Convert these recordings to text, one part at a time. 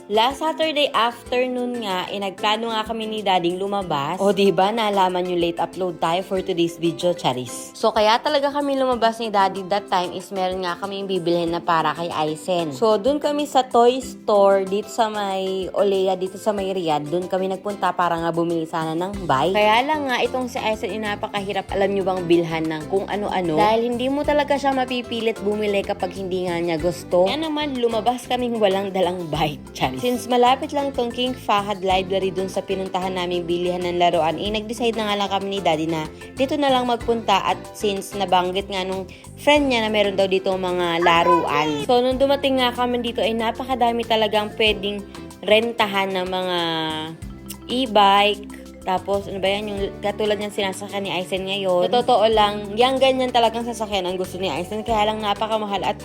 Last Saturday afternoon nga, nagplano nga kami ni Dading lumabas. O diba, naalaman yung late upload tayo for today's video, charis. So kaya talaga kami lumabas ni Daddy that time is meron nga kami yung bibilhin na para kay Aizen. So dun kami sa toy store dito sa may Olea, dito sa may Riyadh. Dun kami nagpunta para nga bumili sana ng bike. Kaya lang nga, itong si Aizen napakahirap, alam nyo bang, bilhan ng kung ano-ano. Dahil hindi mo talaga siya mapipilit bumili kapag hindi nga niya gusto. Kaya naman, lumabas kaming walang dalang bike, charis. Since malapit lang tong King Fahad Library dun sa pinuntahan naming bilihan ng laruan, nag-decide na nga lang kami ni Daddy na dito na lang magpunta at since nabanggit nga nung friend niya na meron daw dito mga laruan. So, nung dumating nga kami dito ay napakadami talagang pwedeng rentahan ng mga e-bike. Tapos, ano ba yan? Yung katulad niyang sinasakyan ni Aizen ngayon. Sa totoo lang, yung ganyan talagang sasakyan ang gusto ni Aizen. Kaya lang napakamahal at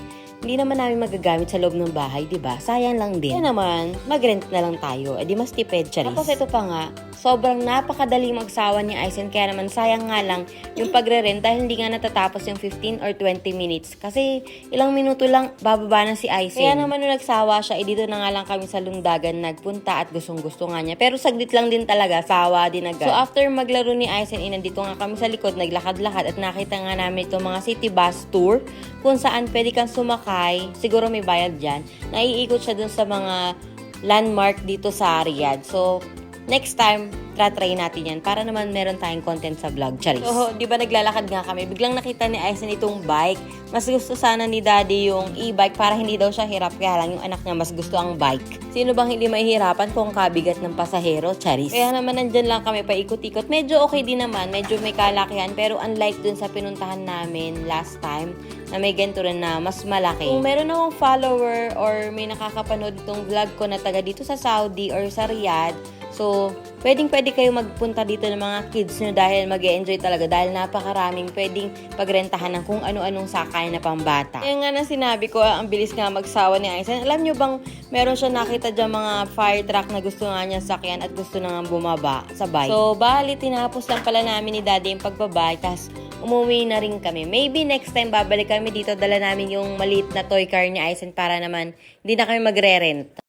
hindi naman namin magagamit sa loob ng bahay, diba? Sayang lang din. Kaya naman, mag-rent na lang tayo. Di mas tipid, charis. Tapos ito pa nga, sobrang napakadali magsawa ni Aizen. Kaya naman, sayang nga lang yung pagre-rent dahil hindi nga natatapos yung 15 or 20 minutes. Kasi ilang minuto lang, bababa na si Aizen. Kaya naman nung nagsawa siya, dito na nga lang kami sa Lungdagan nagpunta at gustong-gusto nga niya. Pero saglit lang din talaga, sawa din agad. So after maglaro ni Aizen, nandito nga kami sa likod, naglakad-lakad at nakita nga namin itong mga city bus tour kung saan pwede kang sumakay, siguro may bayad dyan, naiikot siya dun sa mga landmark dito sa Riyadh. So, next time, try natin yan para naman meron tayong content sa vlog, charis. So, di ba naglalakad nga kami, biglang nakita ni Aizen itong bike. Mas gusto sana ni Daddy yung e-bike para hindi daw siya hirap, kaya lang yung anak niya mas gusto ang bike. Sino bang hindi mahihirapan kung kabigat ng pasahero, charis? Kaya naman nandyan lang kami paikot-ikot. Medyo okay din naman, medyo may kalakihan, pero unlike dun sa pinuntahan namin last time, na may ganito rin na mas malaki. Kung meron akong follower or may nakakapanood itong vlog ko na taga dito sa Saudi or sa Riyadh, so, pwede kayo magpunta dito ng mga kids nyo dahil mag-e-enjoy talaga dahil napakaraming pwedeng pagrentahan ng kung ano-anong sakay na pambata. Kaya nga na sinabi ko, ang bilis nga magsawa ni Aizen. Alam nyo bang meron siya nakita dyan mga fire truck na gusto nga niya sakyan at gusto na nga bumaba sa bike. So, bali, tinapos lang pala namin ni Daddy yung pagbabike, tas umuwi na rin kami. Maybe next time babalik kami dito, dala namin yung maliit na toy car ni Aizen para naman hindi na kami magre-rent.